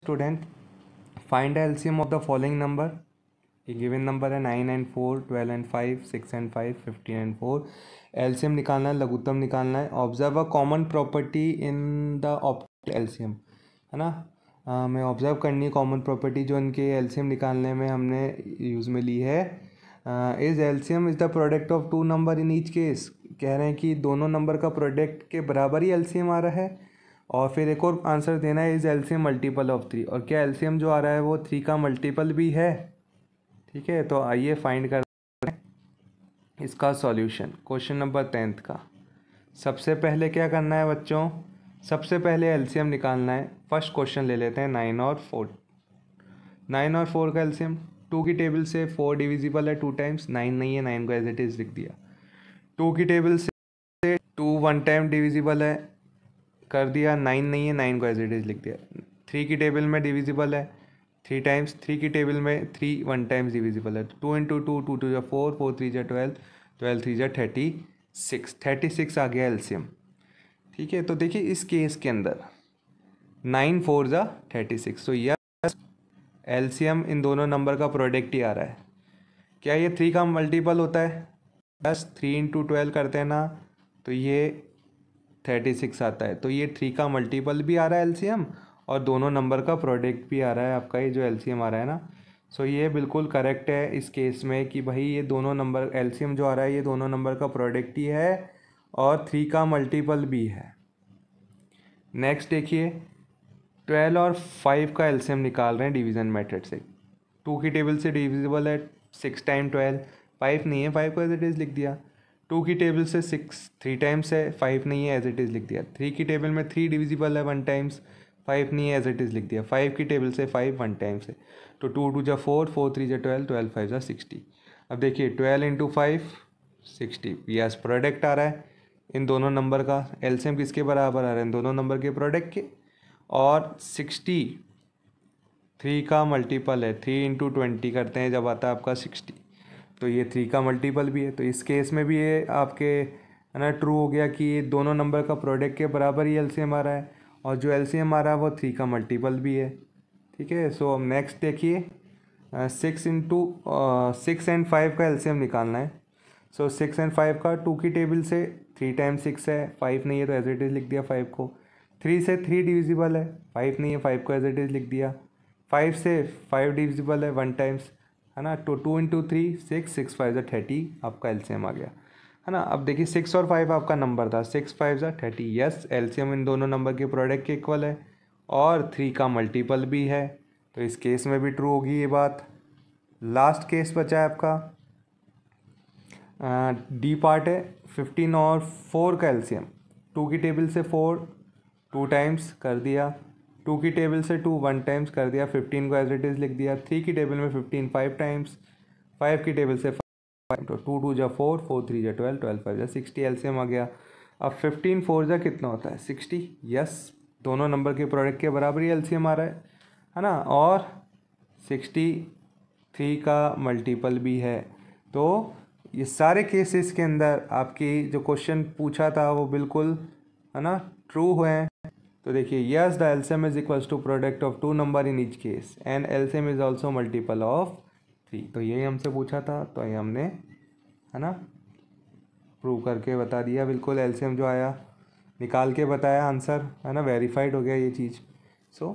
Student find the LCM of the following number. ये given number है 9 and 4, 12 and 5, 6 and 5, 15 and 4। LCM निकालना है, लघुत्तम निकालना है। Observe a common property in the optimal LCM, है ना। हमें ऑब्जर्व करनी है कॉमन प्रॉपर्टी जो इनके एलसीएम निकालने में हमने यूज़ में ली है। Is LCM is the product of two number in each case. कह रहे हैं कि दोनों नंबर का प्रोडक्ट के बराबर ही एलसीएम आ रहा है। और फिर एक और आंसर देना है, इज एलसीएम मल्टीपल ऑफ 3। और क्या एलसीएम जो आ रहा है वो 3 का मल्टीपल भी है। ठीक है, तो आइए फाइंड करते हैं इसका सॉल्यूशन। क्वेश्चन नंबर 10th का सबसे पहले क्या करना है बच्चों, सबसे पहले एलसीएम निकालना है। फर्स्ट क्वेश्चन ले लेते हैं 9 और 4। 9 और 4 का एलसीएम 2 की टेबल से 4 डिविजिबल है 2 टाइम्स, 9 नहीं है, 9 को एज इट इज़ लिख दिया। 2 की टेबल से 2 1 टाइम डिविजिबल है, कर दिया। 9 नहीं है, 9 को एज इट इज़ लिख दिया। 3 की टेबल में डिविजिबल है 3 टाइम्स, 3 की टेबल में 3 1 टाइम्स डिविजिबल है। 2 इंटू 2, 2 2 जा 4, 4 3 जा 12, 12 3 जा 36, 36 आ गया एलसीएम। ठीक है, तो देखिए इस केस के अंदर 9 4 जा 36, तो यस एलसीएम इन दोनों नंबर का प्रोडक्ट ही आ रहा है। क्या ये 3 का मल्टीपल होता है? बस 3 इंटू 12 करते हैं ना, तो ये 36 आता है। तो ये 3 का मल्टीपल भी आ रहा है एलसीएम, और दोनों नंबर का प्रोडक्ट भी आ रहा है आपका, ये जो एलसीएम आ रहा है ना। सो ये बिल्कुल करेक्ट है इस केस में कि भाई ये दोनों नंबर एलसीएम जो आ रहा है ये दोनों नंबर का प्रोडक्ट ही है और 3 का मल्टीपल भी है। नेक्स्ट देखिए 12 और 5 का एलसीएम निकाल रहे हैं डिवीज़न मेथड से। 2 की टेबल से डिविजिबल है 6 टाइम 12, 5 नहीं है, 5 को एज इट इज़ लिख दिया। 2 की टेबल से 6 3 टाइम्स है, 5 नहीं है, एज इट इज़ लिख दिया। 3 की टेबल में 3 डिविजिबल है 1 टाइम्स, 5 नहीं है, एज इट इज़ लिख दिया। 5 की टेबल से 5 1 टाइम्स है, तो 2 2 जा 4, 4 3 जा 12, 12 5 जा 60। अब देखिए 12 इंटू 5 60, यस प्रोडक्ट आ रहा है इन दोनों नंबर का। एलसीएम किसके बराबर आ रहा है? इन दोनों नंबर के प्रोडक्ट के। और 60 3 का मल्टीपल है, 3 इंटू 20 करते हैं जब आता है आपका 60, तो ये 3 का मल्टीपल भी है। तो इस केस में भी ये आपके है ना ट्रू हो गया कि ये दोनों नंबर का प्रोडक्ट के बराबर ही एलसीएम आ रहा है, और जो एलसीएम आ रहा है वो 3 का मल्टीपल भी है। ठीक है, सो अब नेक्स्ट देखिए 6 एंड 5 का एलसीएम निकालना है। सो 6 एंड 5 का 2 की टेबल से 3 टाइम्स 6 है, 5 नहीं है तो एज इट इज़ लिख दिया 5 को। 3 से 3 डिविजिबल है, 5 नहीं है, 5 को एज इट इज़ लिख दिया। 5 से 5 डिविजिबल है 1 टाइम्स, है ना। तो 2 इंटू 3 6, 6 5 जा 30 आपका एलसीएम आ गया, है ना। अब देखिए 6 और 5 आपका नंबर था, 6 5 जा 30, यस एलसीएम इन दोनों नंबर के प्रोडक्ट के इक्वल है और 3 का मल्टीपल भी है, तो इस केस में भी ट्रू होगी ये बात। लास्ट केस बचा है आपका डी पार्ट है 15 और 4 का एलसीएम। 2 की टेबल से 4 2 टाइम्स कर दिया, 2 की टेबल से 2 1 टाइम्स कर दिया, 15 को एज इट इज़ लिख दिया। 3 की टेबल में 15 5 टाइम्स, 5 की टेबल से 5, तो 2 2 जा 4, 4 3 जा 12, 12 5 जा 60 एलसीएम आ गया। अब 15 4 जा कितना होता है? 60, यस दोनों नंबर के प्रोडक्ट के बराबर ही एलसीएम आ रहा है ना। और 63 का मल्टीपल भी है। तो ये सारे केसेस के अंदर आपकी जो क्वेश्चन पूछा था वो बिल्कुल है ना ट्रू हुए हैं। तो देखिए yes the LCM is equals to product of two number in each case and LCM is also multiple of 3। तो यही हमसे पूछा था, तो ये हमने है ना प्रूव करके बता दिया। बिल्कुल एलसीएम जो आया निकाल के बताया आंसर, है ना, वेरीफाइड हो गया ये चीज़। सो